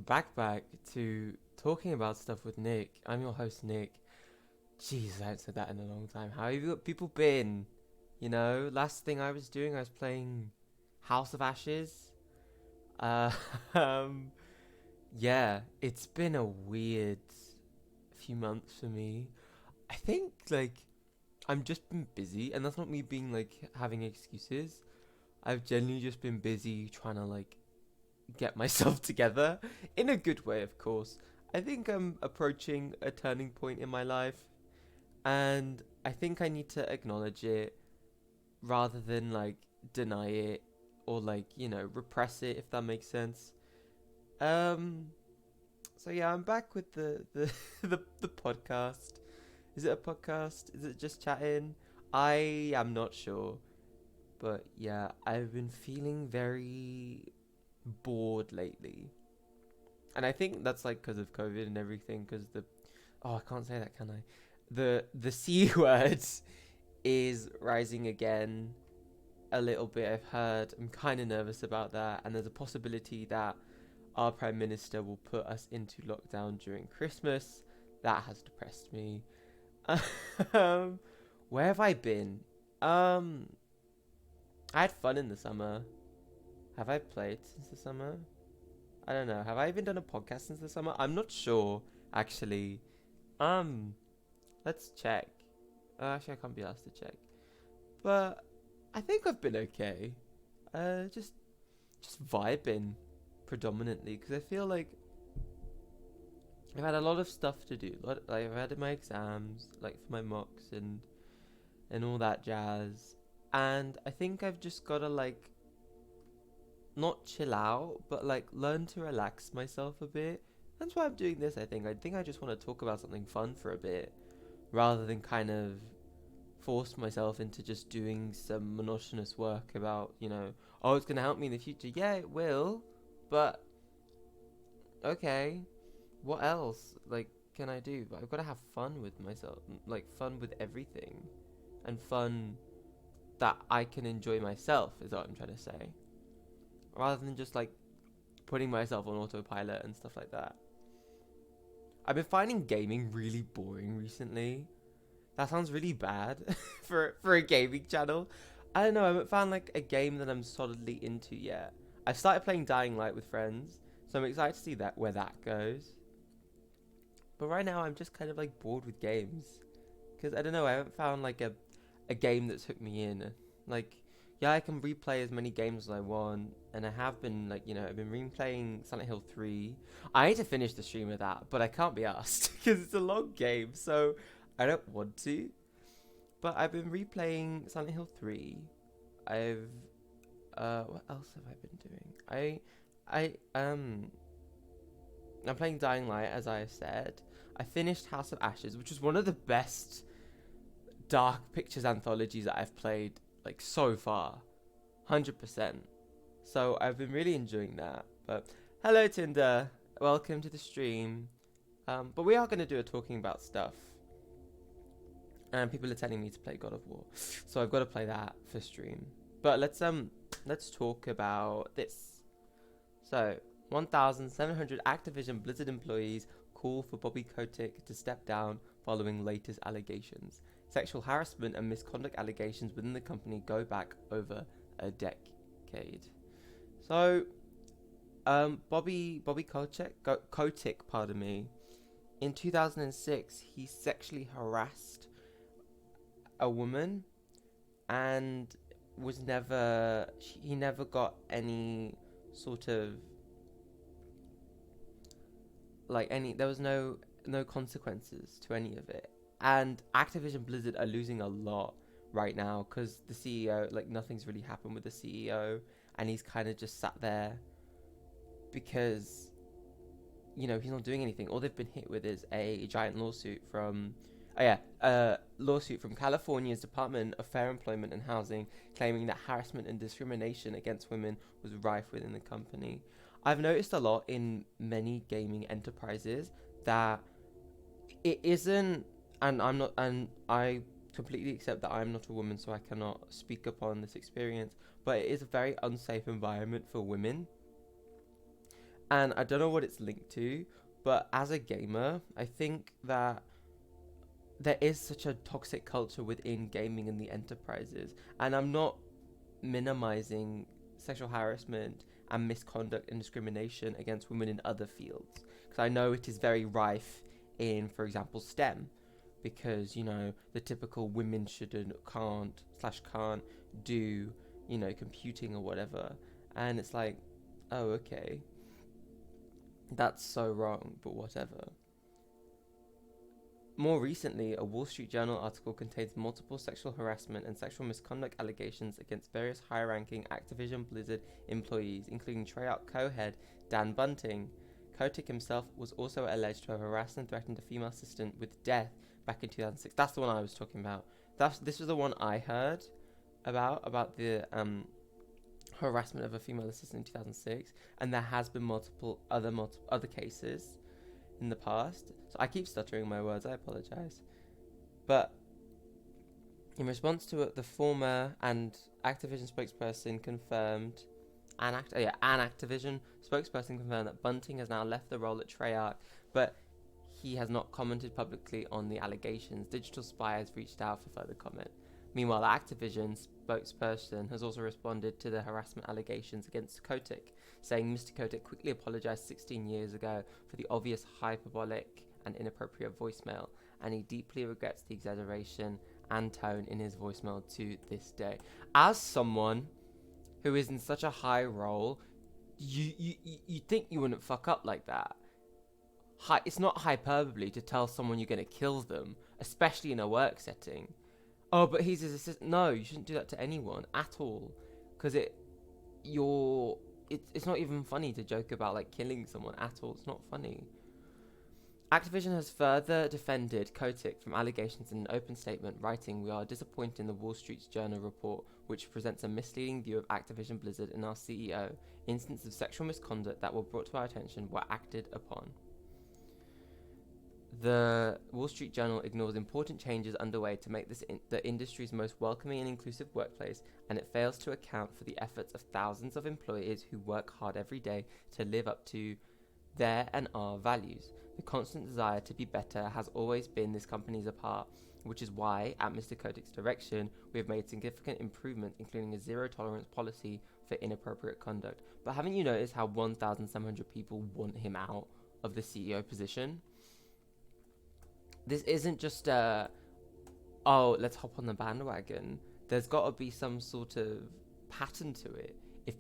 back to talking about stuff with Nick. I'm your host, Nick. Jeez, I haven't said that in a long time. How have people been? Last thing I was doing, I was playing House of Ashes. Uh, um, yeah, it's been a weird few months for me. I think, I'm just been busy, and that's not me being, having excuses. I've genuinely just been busy trying to, get myself together in a good way, of course. I think I'm approaching a turning point in my life, and I think I need to acknowledge it rather than deny it or repress it, if that makes sense. Um so yeah, I'm back with the the podcast. Is it a podcast? Is it just chatting? I am not sure. But yeah, I've been feeling very bored lately. And I think that's because of COVID and everything. Because I can't say that, can I? The c word is rising again a little bit. I've heard. I'm kind of nervous about that, and there's a possibility that our prime minister will put us into lockdown during Christmas. That has depressed me. um, where have I been? Um, I had fun in the summer. Have I played since the summer? I don't know. Have I even done a podcast since the summer? I'm not sure, actually. Um, let's check. Actually, I can't be asked to check. But I think I've been okay. Just vibing predominantly because I feel like I've had a lot of stuff to do. I've had my exams, for my mocks and all that jazz. And I think I've just gotta not chill out, but learn to relax myself a bit. That's why I'm doing this. I think I just want to talk about something fun for a bit, rather than kind of force myself into just doing some monotonous work about oh, it's gonna help me in the future. Yeah, it will, but okay, what else can I do? But I've got to have fun with myself, fun with everything, and fun that I can enjoy myself is what I'm trying to say, rather than just putting myself on autopilot and stuff like that. I've been finding gaming really boring recently. That sounds really bad for a gaming channel. I don't know. I haven't found a game that I'm solidly into yet. I started playing Dying Light with friends, so I'm excited to see that where that goes. But right now, I'm just kind of bored with games because I don't know. I haven't found a game that's hooked me in. Like, yeah, I can replay as many games as I want, and I have been I've been replaying Silent Hill 3. I need to finish the stream of that, but I can't be asked because it's a long game, so I don't want to. But I've been replaying Silent Hill 3. I've what else have I been doing? I'm playing Dying Light, as I said. I finished House of Ashes, which was one of the best dark pictures anthologies that I've played so far. 100%. So I've been really enjoying that. But hello Tinder, welcome to the stream. But we are going to do a talking about stuff. And people are telling me to play God of War, so I've got to play that for stream. But let's talk about this. So 1,700 Activision Blizzard employees call for Bobby Kotick to step down following latest allegations. Sexual harassment and misconduct allegations within the company go back over a decade. So, Bobby Kotick, pardon me. In 2006, he sexually harassed a woman, and he never got any sort of there was no consequences to any of it. And Activision Blizzard are losing a lot right now because the CEO, nothing's really happened with the CEO, and he's kind of just sat there because he's not doing anything. All they've been hit with is a giant lawsuit from lawsuit from California's Department of Fair Employment and Housing, claiming that harassment and discrimination against women was rife within the company. I've noticed a lot in many gaming enterprises that it isn't, and I completely accept that I'm not a woman, so I cannot speak upon this experience, but it is a very unsafe environment for women. And I don't know what it's linked to, but as a gamer, I think that there is such a toxic culture within gaming and the enterprises. And I'm not minimizing sexual harassment and misconduct and discrimination against women in other fields, because I know it is very rife in, for example, STEM, because the typical women shouldn't, can't do computing or whatever, and it's like, oh, okay, that's so wrong, but whatever. More recently, a Wall Street Journal article contains multiple sexual harassment and sexual misconduct allegations against various high-ranking Activision Blizzard employees, including Treyarch co-head Dan Bunting. Kotick himself was also alleged to have harassed and threatened a female assistant with death back in 2006. That's the one I was talking about. This was the one I heard about the harassment of a female assistant in 2006, and there has been multiple other cases in the past. So I keep stuttering my words, I apologize. But in response to it, the former and Activision spokesperson confirmed, an Activision spokesperson confirmed that Bunting has now left the role at Treyarch, but he has not commented publicly on the allegations. Digital Spy has reached out for further comment. Meanwhile, the Activision spokesperson has also responded to the harassment allegations against Kotick, saying Mr. Kotick quickly apologized 16 years ago for the obvious hyperbolic and inappropriate voicemail, and he deeply regrets the exaggeration and tone in his voicemail to this day. As someone who is in such a high role, you think you wouldn't fuck up like that. It's not hyperbole to tell someone you're going to kill them, especially in a work setting. Oh, but he's his assistant. No, you shouldn't do that to anyone at all, because it's not even funny to joke about like killing someone at all. It's not funny. Activision has further defended Kotick from allegations in an open statement, writing, "We are disappointed in the Wall Street Journal report, which presents a misleading view of Activision Blizzard and our CEO. Instances of sexual misconduct that were brought to our attention were acted upon." The Wall Street Journal ignores important changes underway to make this the industry's most welcoming and inclusive workplace, and it fails to account for the efforts of thousands of employees who work hard every day to live up to their and our values. The constant desire to be better has always been this company's apart, which is why, at Mr. Kotick's direction, we have made significant improvements, including a zero-tolerance policy for inappropriate conduct. But haven't you noticed how 1,700 people want him out of the CEO position? This isn't just let's hop on the bandwagon. There's got to be some sort of pattern to it. If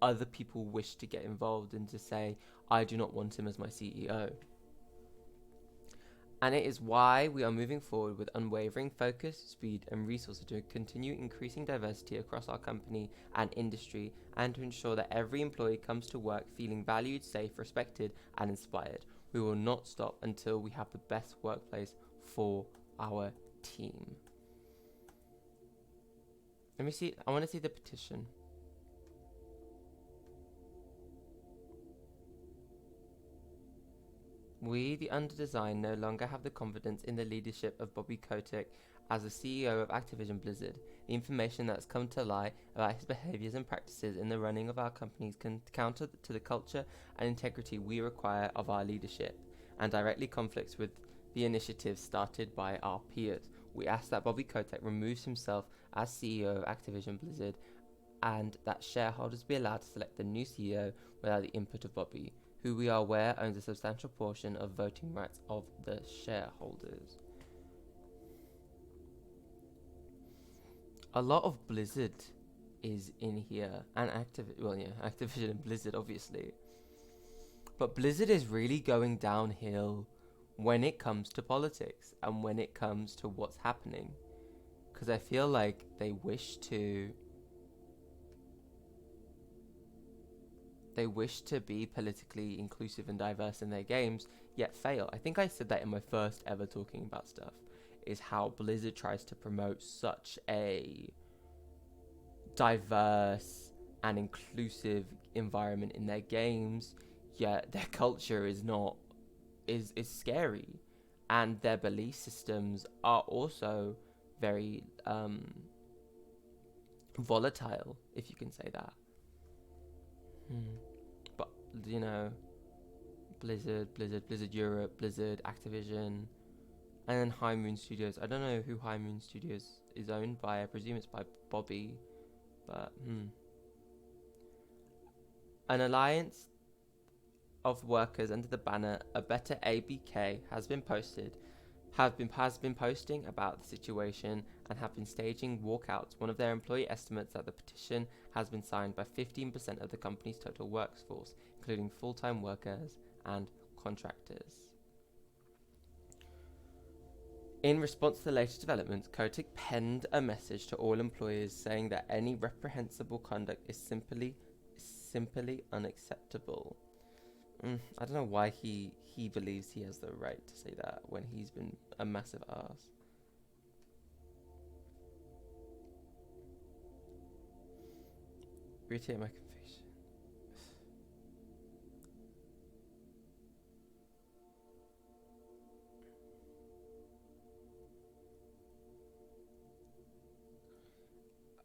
other people wish to get involved and to say, I do not want him as my CEO. And it is why we are moving forward with unwavering focus, speed, and resources to continue increasing diversity across our company and industry, and to ensure that every employee comes to work feeling valued, safe, respected, and inspired. We will not stop until we have the best workplace for our team. Let me see. I want to see the petition. We, the Underdesign, no longer have the confidence in the leadership of Bobby Kotick as the CEO of Activision Blizzard. The information that has come to light about his behaviors and practices in the running of our companies can counter to the culture and integrity we require of our leadership, and directly conflicts with the initiatives started by our peers. We ask that Bobby Kotick removes himself as CEO of Activision Blizzard, and that shareholders be allowed to select the new CEO without the input of Bobby, who we are aware owns a substantial portion of voting rights of the shareholders. A lot of Blizzard is in here, and Activision and Blizzard, obviously. But Blizzard is really going downhill when it comes to politics and when it comes to what's happening. Because I feel like they wish to be politically inclusive and diverse in their games, yet fail. I think I said that in my first ever talking about stuff, is how Blizzard tries to promote such a diverse and inclusive environment in their games, yet their culture is scary, and their belief systems are also very volatile, if you can say that. But Blizzard Europe, Blizzard, Activision, and then High Moon Studios. I don't know who High Moon Studios is owned by. I presume it's by Bobby, but An alliance of workers under the banner A Better ABK has been posting about the situation and have been staging walkouts. One of their employee estimates that the petition has been signed by 15% of the company's total workforce, including full-time workers and contractors. In response to the latest developments, Kotick penned a message to all employers saying that any reprehensible conduct is simply unacceptable. I don't know why he believes he has the right to say that when he's been a massive ass. Reiterate my conviction.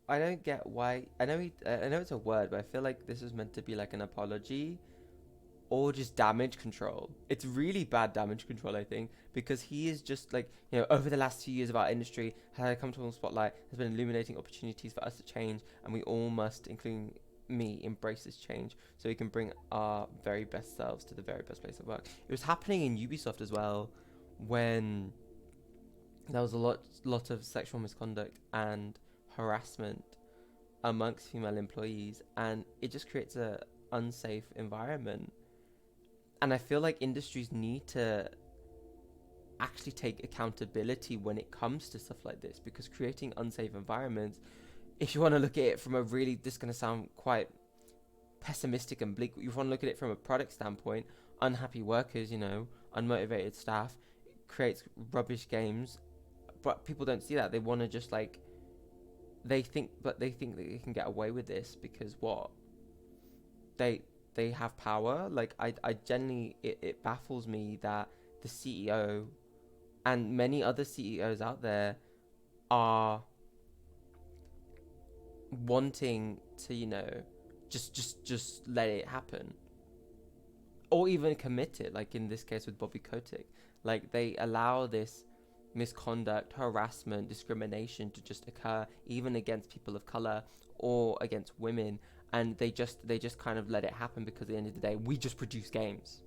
I don't get why. I know it's a word, but I feel like this is meant to be like an apology or just damage control. It's really bad damage control, I think, because he is just like, over the last few years of our industry has come to the spotlight, has been illuminating opportunities for us to change, and we all must, including me, embrace this change so we can bring our very best selves to the very best place of work. It was happening in Ubisoft as well, when there was a lot of sexual misconduct and harassment amongst female employees, and it just creates a unsafe environment. And I feel like industries need to actually take accountability when it comes to stuff like this, because creating unsafe environments, if you want to look at it from a really, this is going to sound quite pessimistic and bleak, you want to look at it from a product standpoint, unhappy workers, unmotivated staff, creates rubbish games, but people don't see that. They want to just like, they think that they can get away with this because what? They have power. Like, I genuinely, it baffles me that the CEO and many other CEOs out there are wanting to, just let it happen. Or even commit it, like in this case with Bobby Kotick. Like, they allow this misconduct, harassment, discrimination to just occur, even against people of color or against women, and they just kind of let it happen because at the end of the day, we just produce games,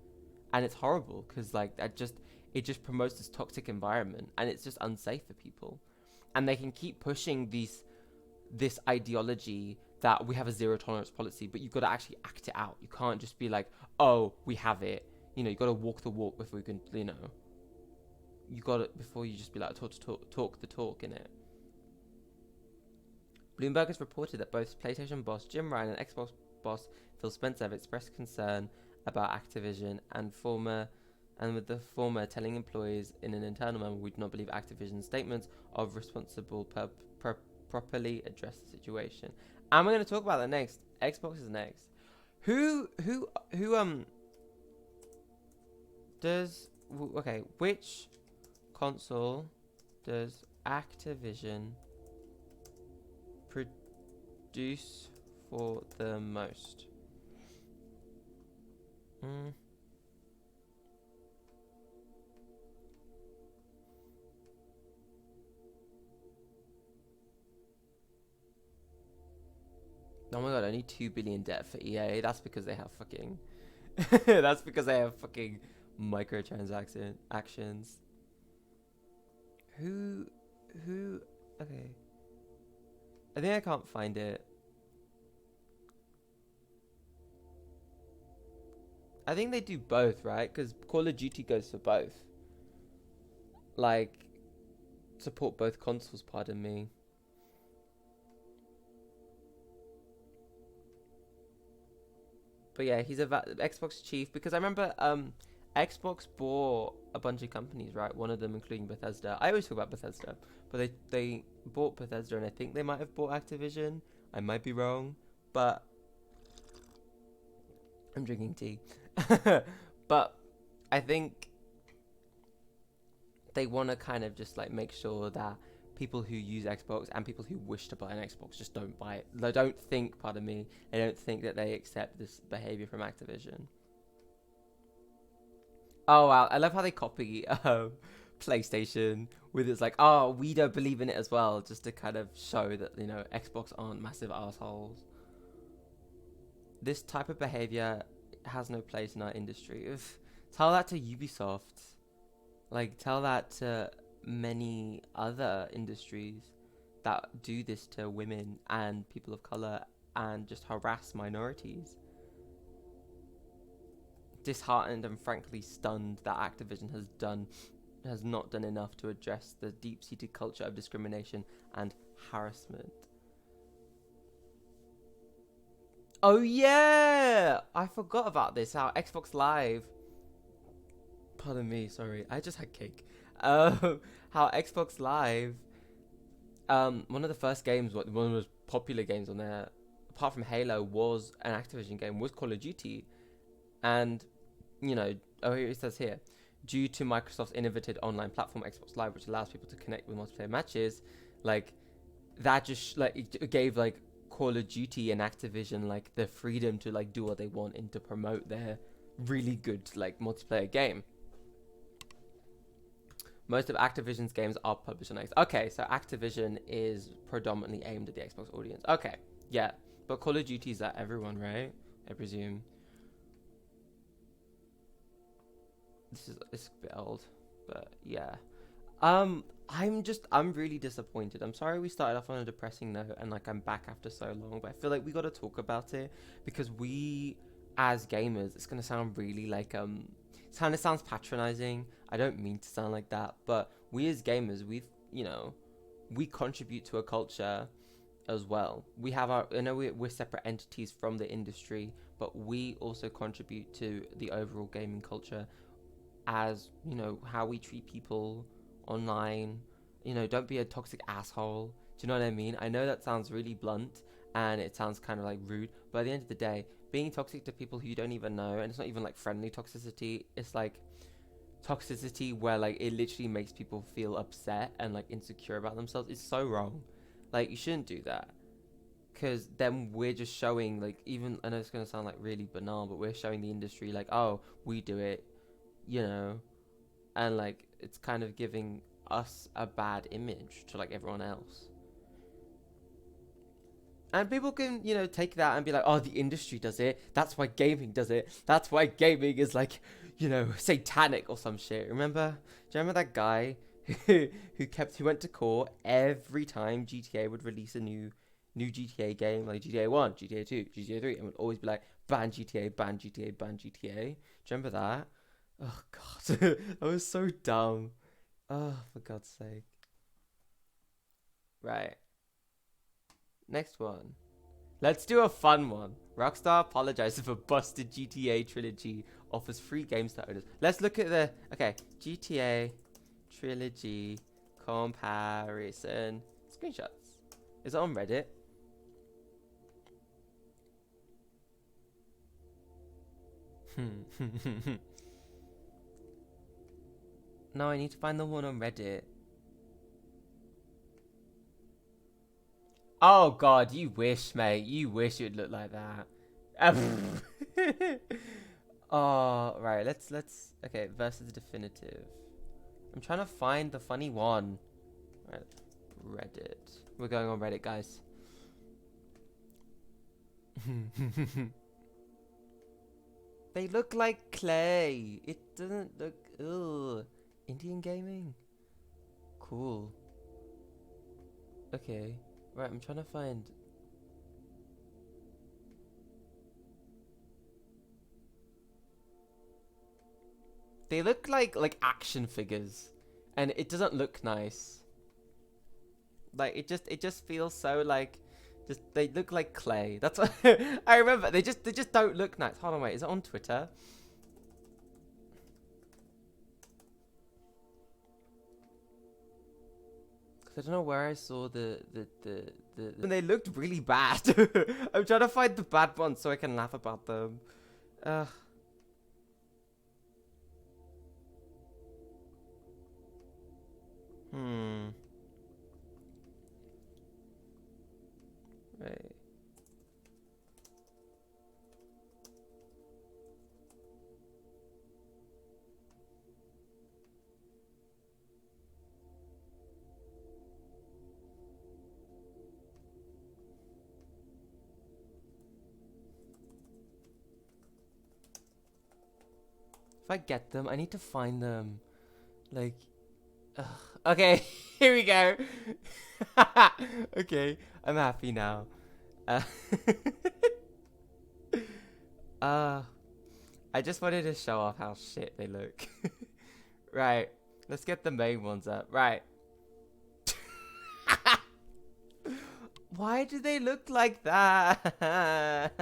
and it's horrible because like it just promotes this toxic environment, and it's just unsafe for people, and they can keep pushing this ideology that we have a zero tolerance policy, but you've got to actually act it out. You can't just be like, oh, we have it. You got to walk the walk before you can, you got it before you just be like talk the talk in it. Bloomberg has reported that both PlayStation boss Jim Ryan and Xbox boss Phil Spencer have expressed concern about Activision, and with the former telling employees in an internal memo, we do not believe Activision's statements of responsible properly address the situation. And we're going to talk about that next. Xbox is next. Which console does Activision produce for the most? Oh my god, only 2 billion debt for EA. That's because they have fucking that's because they have fucking microtransaction actions. Who okay. I think I can't find it. I think they do both, right? Because Call of Duty goes for both. Like, support both consoles, pardon me. But yeah, he's a Xbox chief, because I remember Xbox bought a bunch of companies, right? One of them including Bethesda. I always talk about Bethesda, but they bought Bethesda, and I think they might have bought Activision. I might be wrong, but I'm drinking tea. But I think they want to kind of just like make sure that people who use Xbox and people who wish to buy an Xbox just don't buy it. They don't think, pardon me, they don't think that they accept this behavior from Activision. Oh wow, I love how they copy PlayStation with it's like, oh, we don't believe in it as well, just to kind of show that, you know, Xbox aren't massive assholes. This type of behavior has no place in our industry. Tell that to Ubisoft. Like, tell that to many other industries that do this to women and people of color and just harass minorities. Disheartened and frankly stunned that Activision has not done enough to address the deep-seated culture of discrimination and harassment. Oh yeah, I forgot about this. How Xbox Live. Pardon me, sorry. I just had cake. How Xbox Live. One of the first games, one of the most popular games on there, apart from Halo, was an Activision game. Was Call of Duty, and you know, oh, here it says here, due to Microsoft's innovative online platform Xbox Live, which allows people to connect with multiplayer matches, like that just like it gave like Call of Duty and Activision like the freedom to like do what they want and to promote their really good like multiplayer game. Most of Activision's games are published on Xbox. Okay, so Activision is predominantly aimed at the Xbox audience. Okay, yeah, but Call of Duty is at everyone, right? I presume. This is a bit old, but yeah. I'm really disappointed. I'm sorry we started off on a depressing note and like I'm back after so long, but I feel like we got to talk about it because we, as gamers, it's gonna sound really like it kind of sounds patronizing. I don't mean to sound like that, but we as gamers, you know, we contribute to a culture as well. We have our, I know we're separate entities from the industry, but we also contribute to the overall gaming culture as, you know, how we treat people online. You know, don't be a toxic asshole. Do you know what I mean? I know that sounds really blunt and it sounds kind of like rude, but at the end of the day, being toxic to people who you don't even know, and it's not even like friendly toxicity, it's like toxicity where like it literally makes people feel upset and like insecure about themselves, is so wrong. Like, you shouldn't do that. Because then we're just showing, like, even, I know it's going to sound like really banal, but we're showing the industry, like, oh, we do it, you know, and like it's kind of giving us a bad image to like everyone else. And people can, you know, take that and be like, oh, the industry does it, that's why gaming does it, that's why gaming is like, you know, satanic or some shit. Do you remember that guy who went to court every time GTA would release a new GTA game, like GTA 1, GTA 2, GTA 3, and would always be like, ban GTA, ban GTA, ban GTA. Do you remember that? Oh god, that was so dumb. Oh, for God's sake. Right, next one. Let's do a fun one. Rockstar apologizes for busted GTA trilogy. Offers free games to owners. Let's look at the GTA trilogy comparison screenshots. Is it on Reddit? No, I need to find the one on Reddit. Oh god, you wish, mate. You wish it would look like that. Oh, right. Let's. Okay, versus definitive. I'm trying to find the funny one. Right, Reddit. We're going on Reddit, guys. They look like clay. It doesn't look. Ugh. Indian gaming. Cool. Okay. Right. I'm trying to find. They look like action figures, and it doesn't look nice. Like it just feels so like, just they look like clay. That's what I remember. They just don't look nice. Hold on, wait. Is it on Twitter? Because I don't know where I saw the. And they looked really bad. I'm trying to find the bad ones so I can laugh about them. Ugh. Hmm. Right. If I get them, I need to find them. Like, ugh. Okay, here we go. Okay, I'm happy now. Uh, uh, I just wanted to show off how shit they look. Right, let's get the main ones up. Right. Why do they look like that?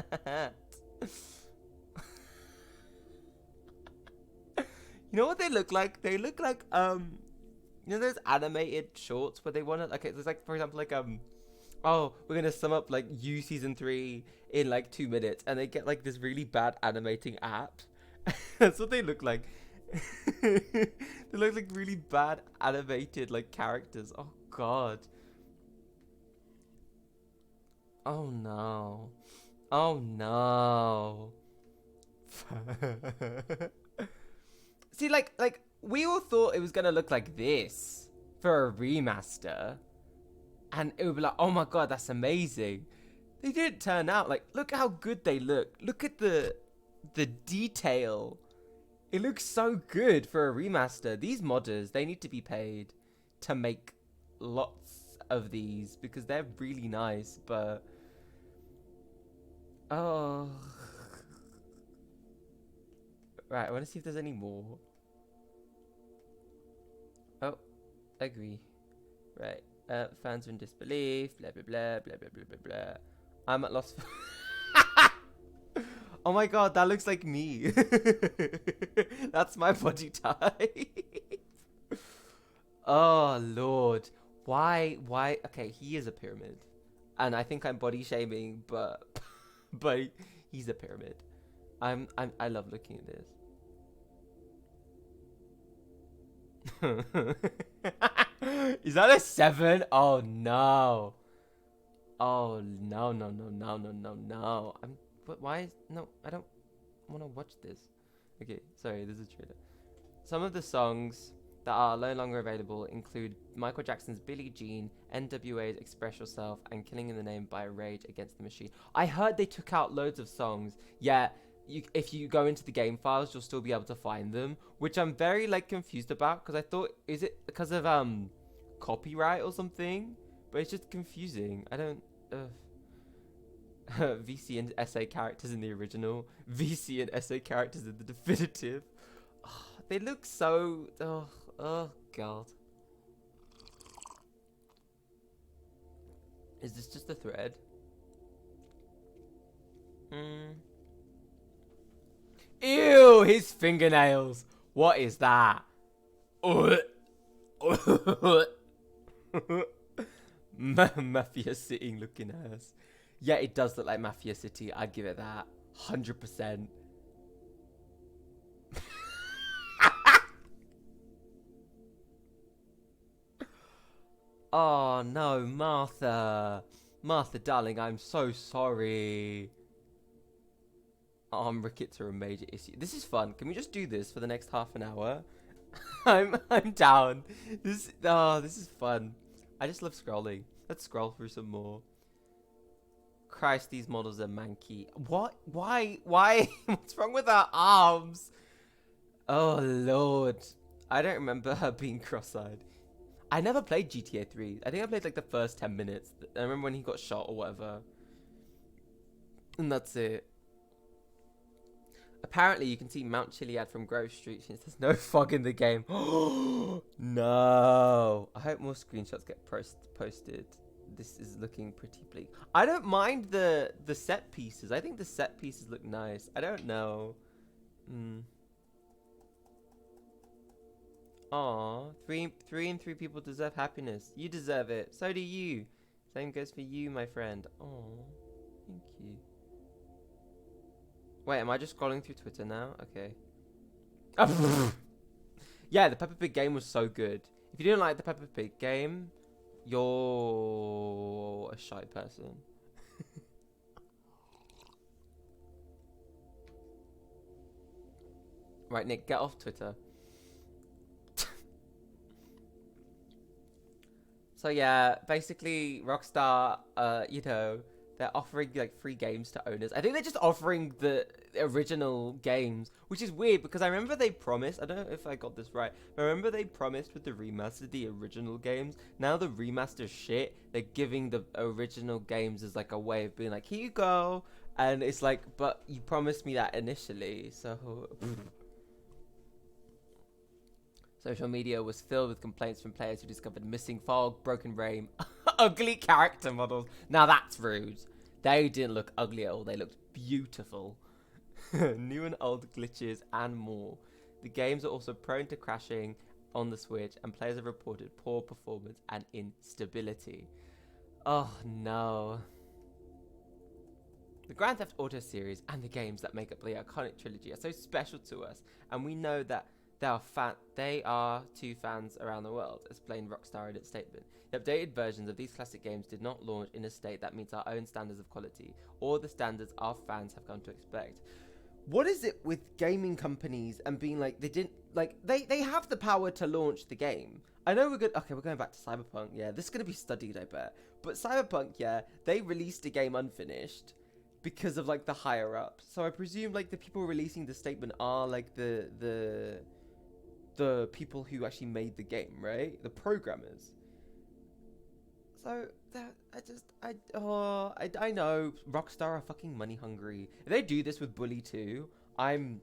You know what they look like? They look like you know those animated shorts where they want to like it's like for example like oh, we're gonna sum up like You season 3 in like 2 minutes, and they get like this really bad animating app. That's what they look like. They look like really bad animated like characters. Oh god. Oh no. Oh no. See, like we all thought it was gonna look like this for a remaster, and it would be like, oh my god, that's amazing. They didn't turn out like. Look how good they look. Look at the detail. It looks so good for a remaster. These modders, they need to be paid to make lots of these because they're really nice. But oh, right. I want to see if there's any more. Oh, agree. Right. Fans are in disbelief. Blah blah blah blah blah blah blah blah. I'm at loss. Oh my god, that looks like me. That's my body type. Oh lord, why? Okay, he is a pyramid, and I think I'm body shaming, but but he's a pyramid. I love looking at this. Is that a 7? Oh no. Oh no no no no no no no. But why? No, I don't want to watch this. Okay, sorry, this is a trailer. Some of the songs that are no longer available include Michael Jackson's Billie Jean, NWA's Express Yourself, and Killing in the Name by Rage Against the Machine. I heard they took out loads of songs. Yeah, if you go into the game files, you'll still be able to find them, which I'm very like confused about because I thought, is it because of copyright or something? But it's just confusing. I don't. VC and SA characters in the original, VC and SA characters in the definitive. Oh, they look so. Oh god. Is this just a thread? Ew, his fingernails. What is that? Mafia City looking ass. Yeah, it does look like Mafia City. I'd give it that. 100%. Oh no, Martha. Martha, darling, I'm so sorry. Arm rickets are a major issue. This is fun. Can we just do this for the next half an hour? I'm down. This is fun. I just love scrolling. Let's scroll through some more. Christ, these models are manky. What? Why? What's wrong with her arms? Oh lord. I don't remember her being cross-eyed. I never played GTA 3. I think I played like the first 10 minutes. I remember when he got shot or whatever. And that's it. Apparently, you can see Mount Chiliad from Grove Street since there's no fog in the game. No. I hope more screenshots get posted. This is looking pretty bleak. I don't mind the set pieces. I think the set pieces look nice. I don't know. Aw, three and three people deserve happiness. You deserve it. So do you. Same goes for you, my friend. Aw, thank you. Wait, am I just scrolling through Twitter now? Okay. Yeah, the Peppa Pig game was so good. If you didn't like the Peppa Pig game, you're a shy person. Right, Nick, get off Twitter. So yeah, basically Rockstar, you know, they're offering like free games to owners. I think they're just offering the original games, which is weird because I remember they promised. I don't know if I got this right. But I remember they promised with the remaster the original games. Now the remaster shit. They're giving the original games as like a way of being like, here you go, and it's like, but you promised me that initially, so. Social media was filled with complaints from players who discovered missing fog, broken rain, ugly character models. Now that's rude. They didn't look ugly at all. They looked beautiful. New and old glitches and more. The games are also prone to crashing on the Switch, and players have reported poor performance and instability. Oh no. The Grand Theft Auto series and the games that make up the iconic trilogy are so special to us, and we know that they are two fans around the world, explained Rockstar in its statement. The updated versions of these classic games did not launch in a state that meets our own standards of quality, or the standards our fans have come to expect. What is it with gaming companies and being like, they didn't, like, they have the power to launch the game. I know we're going back to Cyberpunk, yeah, this is going to be studied, I bet. But Cyberpunk, yeah, they released a game unfinished because of, like, the higher-ups. So I presume, like, the people releasing the statement are, like, the people who actually made the game, right? The programmers. So I know Rockstar are fucking money hungry. If they do this with Bully 2, I'm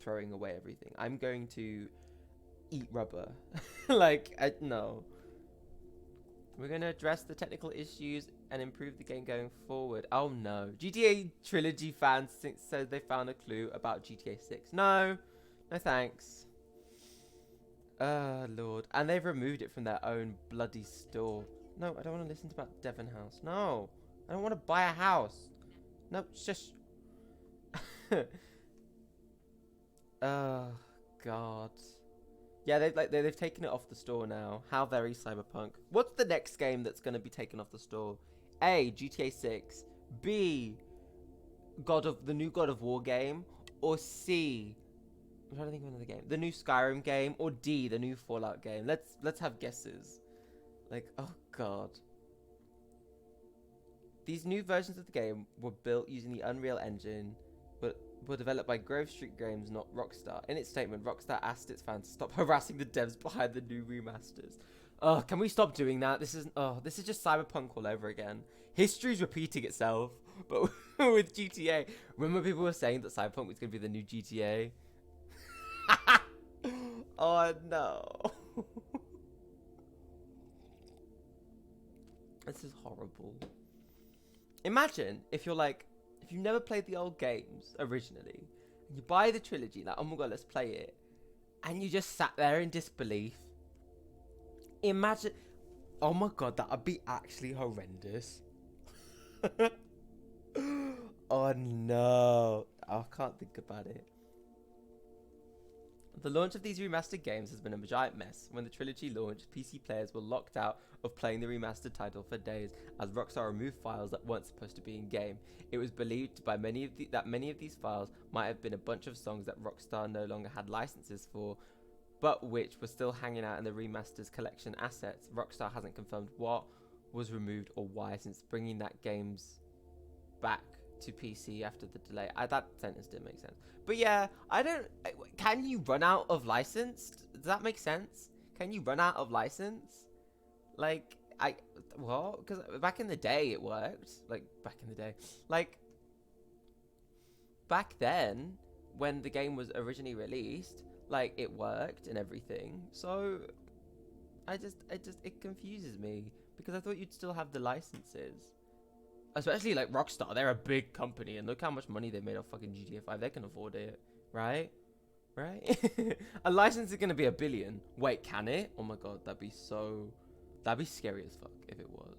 throwing away everything. I'm going to eat rubber. No. We're going to address the technical issues and improve the game going forward. Oh no. GTA Trilogy fans said they found a clue about GTA 6. No thanks. Lord. And they've removed it from their own bloody store. No, I don't want to listen about Devon House. No. I don't want to buy a house. No, shush. Oh, God. Yeah, they've taken it off the store now. How very Cyberpunk. What's the next game that's going to be taken off the store? A, GTA 6. B, the new God of War game. Or C, I'm trying to think of another game. The new Skyrim game, or D, the new Fallout game. Let's have guesses. Like, oh god. These new versions of the game were built using the Unreal Engine, but were developed by Grove Street Games, not Rockstar. In its statement, Rockstar asked its fans to stop harassing the devs behind the new remasters. Oh, can we stop doing that? This is just Cyberpunk all over again. History's repeating itself, but with GTA. Remember people were saying that Cyberpunk was going to be the new GTA? Oh no. This is horrible. Imagine if you've never played the old games originally, and you buy the trilogy, like, oh my god, let's play it, and you just sat there in disbelief. Imagine, oh my god, that would be actually horrendous. Oh no, I can't think about it. The launch of these remastered games has been a giant mess. When the trilogy launched, PC players were locked out of playing the remastered title for days as Rockstar removed files that weren't supposed to be in game. It was believed by that many of these files might have been a bunch of songs that Rockstar no longer had licenses for, but which were still hanging out in the remaster's collection assets. Rockstar hasn't confirmed what was removed or why since bringing that games back to PC after the delay. That sentence didn't make sense. But yeah, can you run out of license? Does that make sense? Can you run out of license? Like, because back in the day it worked. Back then, when the game was originally released, like, it worked and everything. So, it confuses me because I thought you'd still have the licenses. Especially, like, Rockstar, they're a big company, and look how much money they made off fucking GTA 5. They can afford it, right? Right? A license is going to be $1 billion. Wait, can it? Oh my god, that'd be scary as fuck if it was.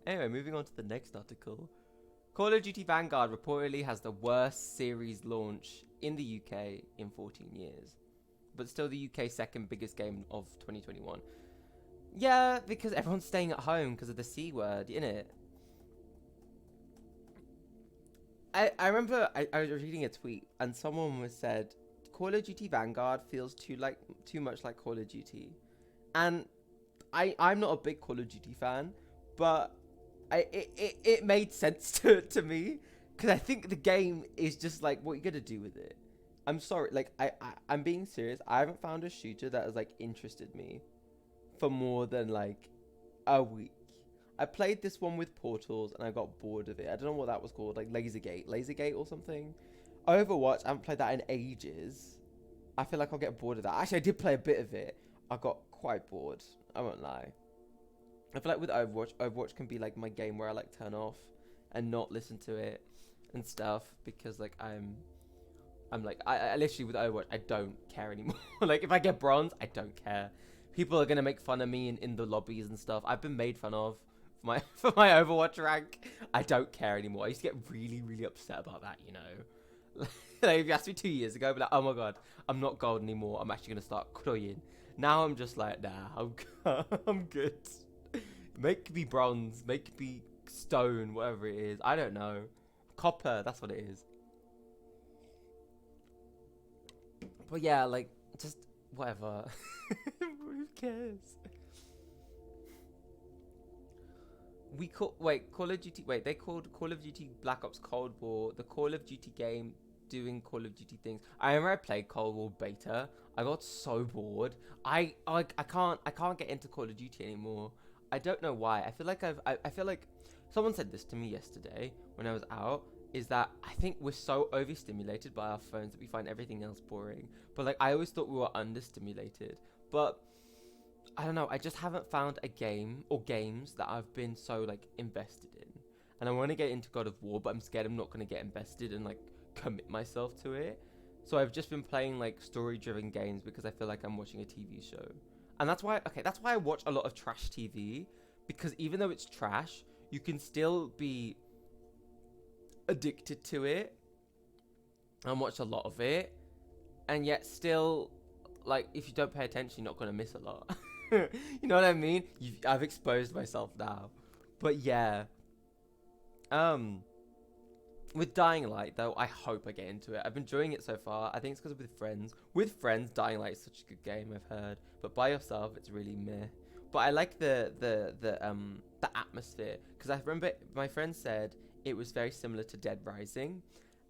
Anyway, moving on to the next article. Call of Duty Vanguard reportedly has the worst series launch in the UK in 14 years. But still the UK's second biggest game of 2021. Yeah, because everyone's staying at home because of the C word, innit? I remember I was reading a tweet and someone said, Call of Duty Vanguard feels too much like Call of Duty. And I'm not a big Call of Duty fan, but it made sense to me, because I think the game is just like, what you gonna do with it. I'm sorry, like I'm being serious. I haven't found a shooter that has like interested me for more than like a week. I played this one with Portals and I got bored of it. I don't know what that was called, like Lasergate or something. Overwatch, I haven't played that in ages. I feel like I'll get bored of that. Actually, I did play a bit of it. I got quite bored. I won't lie. I feel like with Overwatch can be like my game where I like turn off and not listen to it and stuff, because like I'm like I literally with Overwatch I don't care anymore. Like if I get bronze, I don't care. People are gonna make fun of me in the lobbies and stuff. I've been made fun of for my for my Overwatch rank. I don't care anymore. I used to get really upset about that, you know. Like if you asked me 2 years ago, I'd be like, oh my god, I'm not gold anymore. I'm actually gonna start crying. Now I'm just like, nah, I'm good. Make me bronze, make me stone, whatever it is. I don't know. Copper, that's what it is. But yeah, like, just whatever. Who cares? Call of Duty. Wait, they called Call of Duty Black Ops Cold War the Call of Duty game doing Call of Duty things. I remember I played Cold War beta. I got so bored. I can't get into Call of Duty anymore. I don't know why. I feel like I feel like someone said this to me yesterday when I was out. Is that I think we're so overstimulated by our phones that we find everything else boring. But like I always thought we were understimulated. But I don't know. I just haven't found a game or games that I've been so like invested in. And I want to get into God of War, but I'm scared I'm not going to get invested and like commit myself to it. So I've just been playing like story-driven games because I feel like I'm watching a TV show. And that's why I watch a lot of trash TV, because even though it's trash, you can still be addicted to it and watch a lot of it, and yet still, like, if you don't pay attention, you're not going to miss a lot. You know what I mean? I've exposed myself now. But yeah, with Dying Light though, I hope I get into it. I've been enjoying it so far. I think it's because with friends Dying Light is such a good game, I've heard, but by yourself it's really meh. But I like the atmosphere, because I remember my friend said it was very similar to Dead Rising,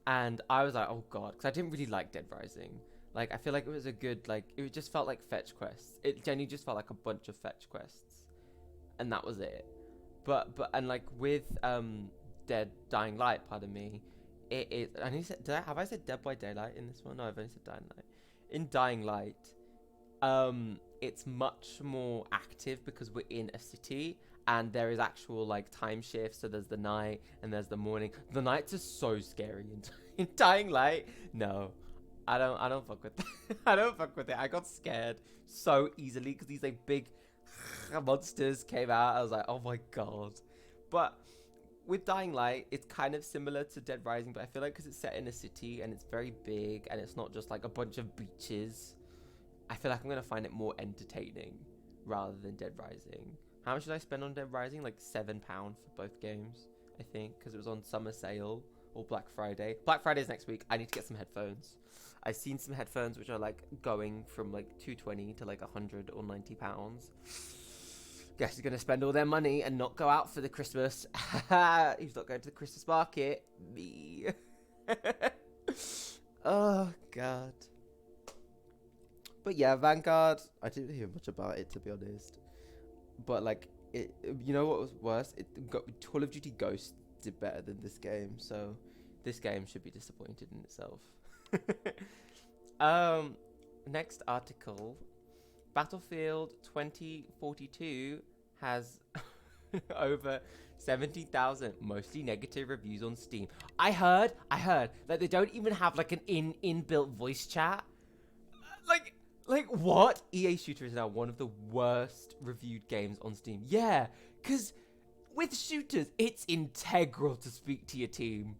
and I was like, oh god, because I didn't really like Dead Rising. Like I feel like it was a good, like, it just felt like fetch quests. It genuinely just felt like a bunch of fetch quests, and that was it. But and like with Dying Light, pardon me, it is. And he said, have I said Dead by Daylight in this one? No, I've only said Dying Light. In Dying Light, it's much more active because we're in a city and there is actual like time shifts. So there's the night and there's the morning. The nights are so scary in Dying Light. No, I don't fuck with that. I don't fuck with it. I got scared so easily because these like big monsters came out. I was like, oh my god. But with Dying Light, it's kind of similar to Dead Rising, but I feel like because it's set in a city and it's very big and it's not just like a bunch of beaches, I feel like I'm going to find it more entertaining rather than Dead Rising. How much did I spend on Dead Rising? Like £7 for both games, I think, because it was on summer sale or Black Friday. Black Friday's next week. I need to get some headphones. I've seen some headphones which are like going from like 220 to like 100 or £90. Guess he's going to spend all their money and not go out for the Christmas. He's not going to the Christmas market. Me. Oh, God. But yeah, Vanguard, I didn't hear much about it, to be honest. But like, you know what was worse? Call of Duty Ghosts did better than this game. So this game should be disappointed in itself. Next article. Battlefield 2042 has over 70,000 mostly negative reviews on Steam. I heard that they don't even have like an inbuilt voice chat. Like what? EA Shooter is now one of the worst reviewed games on Steam. Yeah, because with shooters, it's integral to speak to your team.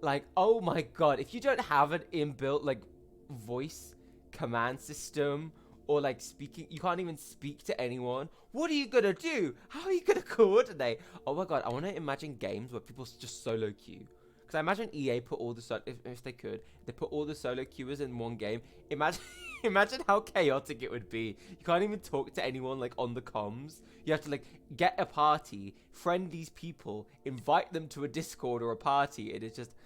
Like, oh my god, if you don't have an inbuilt like voice command system, or like speaking, you can't even speak to anyone. What are you gonna do? How are you gonna coordinate? Oh my god, I want to imagine games where people just solo queue, Because I imagine EA put all the if they could, they put all the solo queuers in one game. Imagine imagine how chaotic it would be. You can't even talk to anyone like on the comms. You have to like get a party, friend these people, invite them to a Discord or a party, and it's just.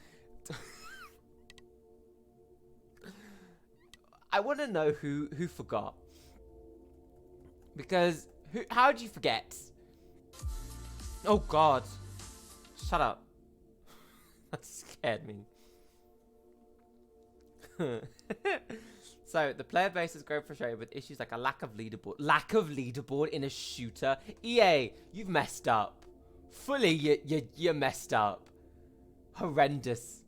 I want to know who forgot. Because how did you forget? Oh God! Shut up. That scared me. So the player base has grown frustrated with issues like a lack of leaderboard in a shooter. EA, you've messed up. Fully, you messed up. Horrendous,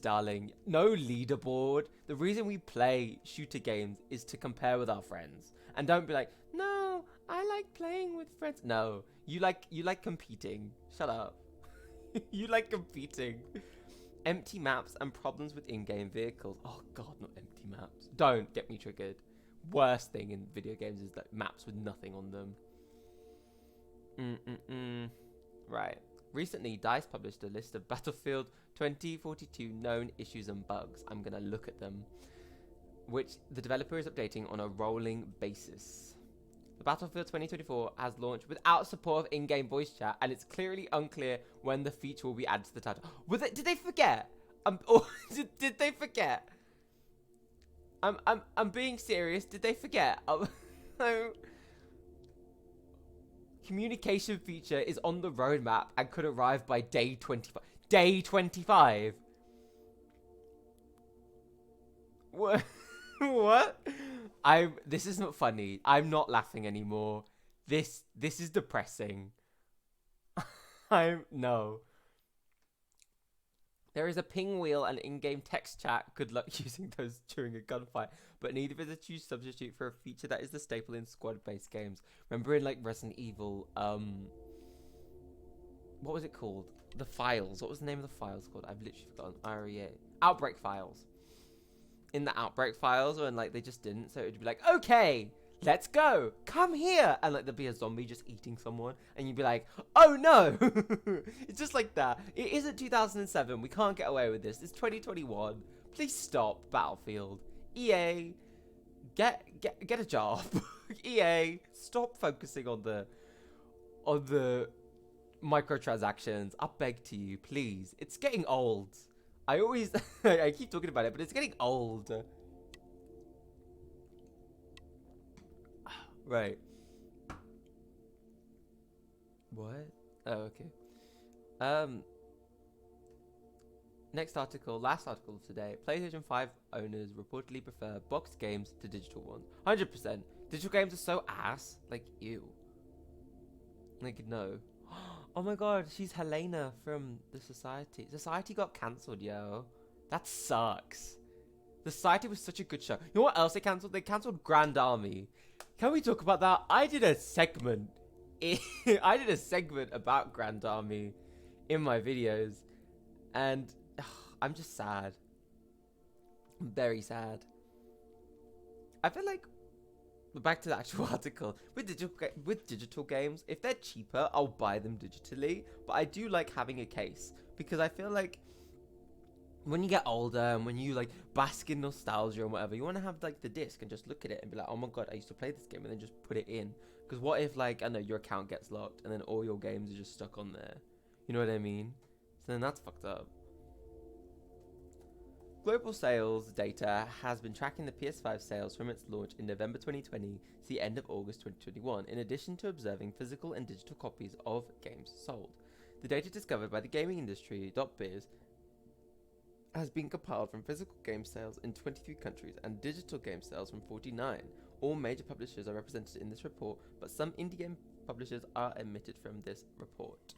darling. No leaderboard. The reason we play shooter games is to compare with our friends, and don't be like, no, I like playing with friends. No, you like competing. Shut up. You like competing. Empty maps and problems with in-game vehicles. Oh God, not empty maps. Don't get me triggered. Worst thing in video games is like maps with nothing on them. Right. Recently, DICE published a list of Battlefield 2042 known issues and bugs. I'm gonna look at them, which the developer is updating on a rolling basis. The Battlefield 2024 has launched without support of in-game voice chat, and it's clearly unclear when the feature will be added to the title. Did they forget? Did they forget? I'm being serious. Did they forget? Communication feature is on the roadmap and could arrive by day 25. Day 25. What? What? This is not funny. I'm not laughing anymore. This is depressing. No. There is a ping wheel and in-game text chat. Good luck using those during a gunfight. But neither is a true substitute for a feature that is the staple in squad-based games. Remember in like Resident Evil, what was it called? The Files. What was the name of the files called? I've literally forgotten. REA. Outbreak Files. In the Outbreak Files, when like they just didn't, so it would be like, okay, let's go, come here, and like there'd be a zombie just eating someone, and you'd be like, oh no. It's just like that. It isn't 2007. We can't get away with this. It's 2021. Please stop, Battlefield. EA, get a job. EA, stop focusing on the microtransactions. I beg to you, please. It's getting old. I always, I keep talking about it, but it's getting old. Right. What? Oh, okay. Next article, last article of today. PlayStation 5 owners reportedly prefer boxed games to digital ones. 100%. Digital games are so ass. Like, ew. Like, no. Oh my God, she's Helena from the Society. Society got cancelled, yo. That sucks. The Society was such a good show. You know what else they cancelled? They cancelled Grand Army. Can we talk about that? I did a segment about Grand Army in my videos, and I'm just sad. I'm very sad. I feel like, back to the actual article, with digital games, if they're cheaper, I'll buy them digitally, but I do like having a case, because I feel like when you get older and when you like bask in nostalgia and whatever, you want to have like the disc and just look at it and be like, oh my God, I used to play this game, and then just put it in. Because what if like, I know, your account gets locked and then all your games are just stuck on there? You know what I mean? So then that's fucked up. Global sales data has been tracking the PS5 sales from its launch in November 2020 to the end of August 2021, in addition to observing physical and digital copies of games sold. The data discovered by the gaming industry.biz has been compiled from physical game sales in 23 countries and digital game sales from 49. All major publishers are represented in this report, but some indie game publishers are omitted from this report.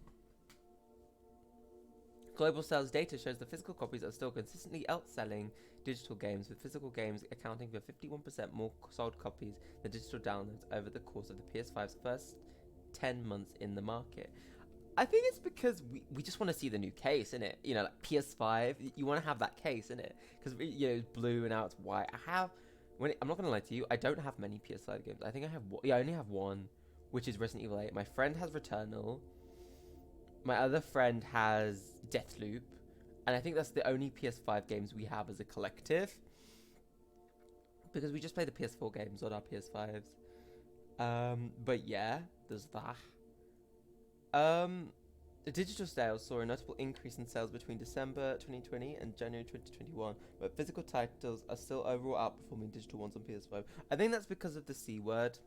Global sales data shows the physical copies are still consistently outselling digital games, with physical games accounting for 51% more sold copies than digital downloads over the course of the PS5's first 10 months in the market. I think it's because we just want to see the new case, innit? You know, like PS5, you want to have that case, innit? Because, you know, it's blue and now it's white. I'm not going to lie to you, I don't have many PS5 games. I think I have one. Yeah, I only have one, which is Resident Evil 8. My friend has Returnal. My other friend has Deathloop. And I think that's the only PS5 games we have as a collective, because we just play the PS4 games on our PS5s. But yeah, there's that. The digital sales saw a notable increase in sales between December 2020 and January 2021, but physical titles are still overall outperforming digital ones on PS5. I think that's because of the C word,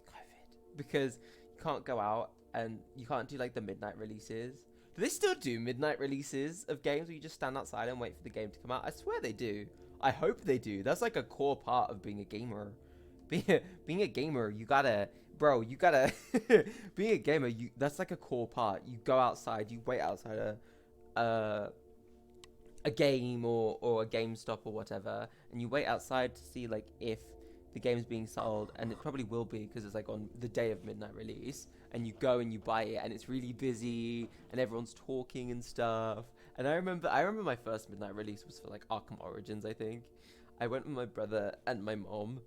COVID. Because you can't go out and you can't do like the midnight releases. Do they still do midnight releases of games where you just stand outside and wait for the game to come out? I swear they do. I hope they do. That's like a core part of being a gamer. Being a gamer, you gotta, bro, you gotta being a gamer, that's like a core part. You go outside, you wait outside a game or a GameStop or whatever, and you wait outside to see like if the game's being sold, and it probably will be because it's like on the day of midnight release, and you go and you buy it, and it's really busy and everyone's talking and stuff. And I remember my first midnight release was for like Arkham Origins, I think. I went with my brother and my mom,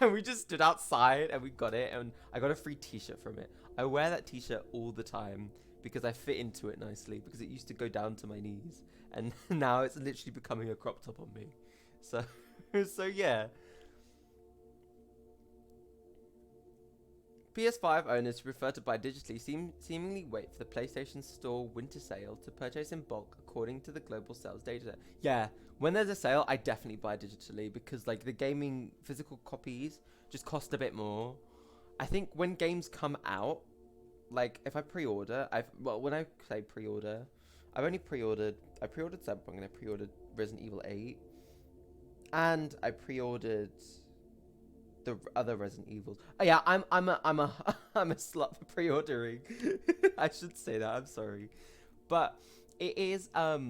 and we just stood outside and we got it, and I got a free t-shirt from it. I wear that t-shirt all the time because I fit into it nicely, because it used to go down to my knees, and now it's literally becoming a crop top on me. So so yeah. PS5 owners who prefer to buy digitally seemingly wait for the PlayStation Store winter sale to purchase in bulk, according to the global sales data. Yeah, when there's a sale, I definitely buy digitally, because like the gaming physical copies just cost a bit more. I think when games come out, like if I pre-order, when I say pre-order, I pre-ordered Cyberpunk, and I pre-ordered Resident Evil 8, and I pre-ordered the other Resident Evils. Oh yeah, I'm a I'm a slut for pre-ordering. I should say that. I'm sorry, but it is the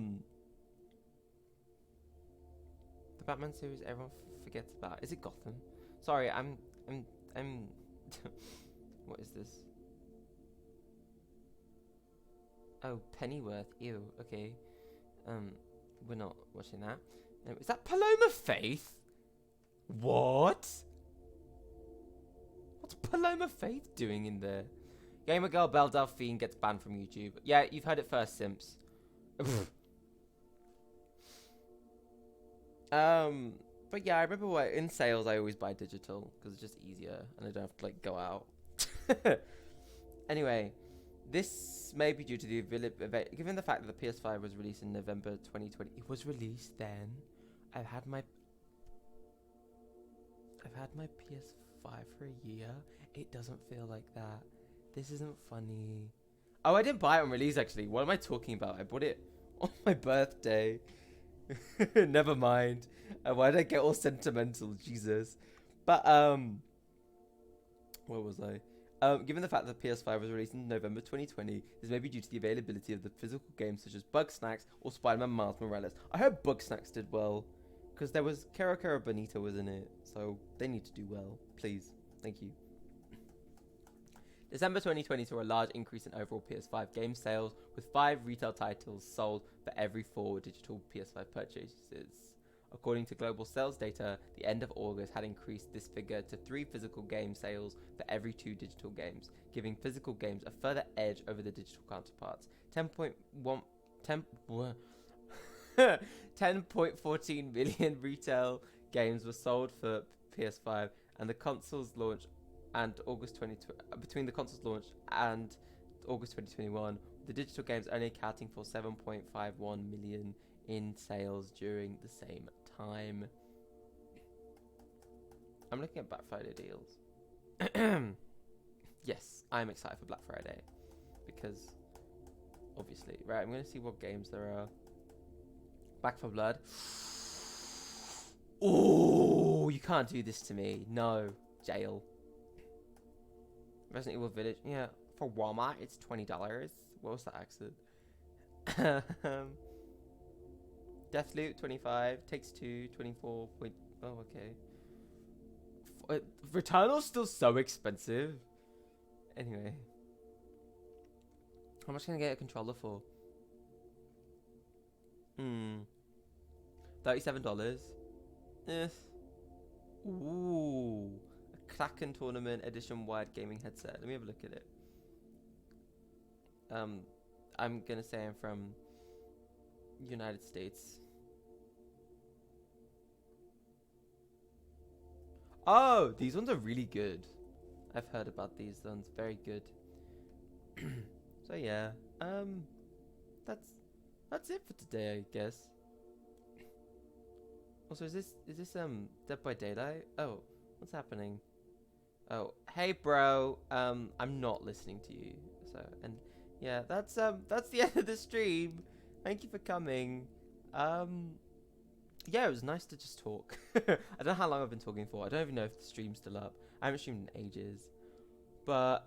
Batman series everyone forgets about. Is it Gotham? Sorry, I'm what is this? Oh, Pennyworth. Ew. Okay. We're not watching that. Is that Paloma Faith? What? What's Paloma Faith doing in there? Gamer girl Belle Delphine gets banned from YouTube. Yeah, you've heard it first, simps. But yeah, I remember in sales I always buy digital because it's just easier and I don't have to like go out. Anyway, this may be due to the given the fact that the PS5 was released in November 2020. It was released then. I've had my PS5 for a year. It doesn't feel like that. This isn't funny. Oh, I didn't buy it on release actually. What am I talking about? I bought it on my birthday. Never mind. Why did I get all sentimental? Jesus. But where was I? Given the fact that the PS5 was released in November 2020, this may be due to the availability of the physical games such as Bugsnax or Spider-Man Miles Morales. I hope Bugsnax did well, because there was Kero Bonito was in it, so they need to do well, please. Thank you. December 2020 saw a large increase in overall PS5 game sales, with 5 retail titles sold for every 4 digital PS5 purchases. According to global sales data, the end of August had increased this figure to 3 physical game sales for every 2 digital games, giving physical games a further edge over the digital counterparts. 10.14 million retail games were sold for PS5, and the console's launch and between the console's launch and August 2021, the digital games only accounting for 7.51 million in sales during the same time. I'm looking at Black Friday deals. Yes, I'm excited for Black Friday because obviously, right, I'm going to see what games there are. Back 4 Blood. Oh, you can't do this to me. No, jail. Resident Evil Village. Yeah, for Walmart it's $20. What was that accent? Deathloop 25. Takes Two 24. Oh, okay. Returnal's still so expensive. Anyway, how much can I get a controller for? $37. Ooh. Kraken Tournament Edition Wired Gaming Headset. Let me have a look at it. I'm gonna say I'm from United States. Oh, these ones are really good. I've heard about these ones. Very good. So yeah, that's that's it for today, I guess. Also, is this Dead by Daylight? Oh, what's happening? Oh, hey bro. I'm not listening to you. So, and yeah, that's the end of the stream. Thank you for coming. Um yeah, it was nice to just talk. I don't know how long I've been talking for. I don't even know if the stream's still up. I haven't streamed in ages. But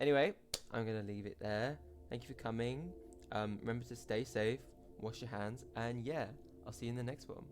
anyway, I'm gonna leave it there. Thank you for coming. Remember to stay safe, wash your hands, and yeah, I'll see you in the next one.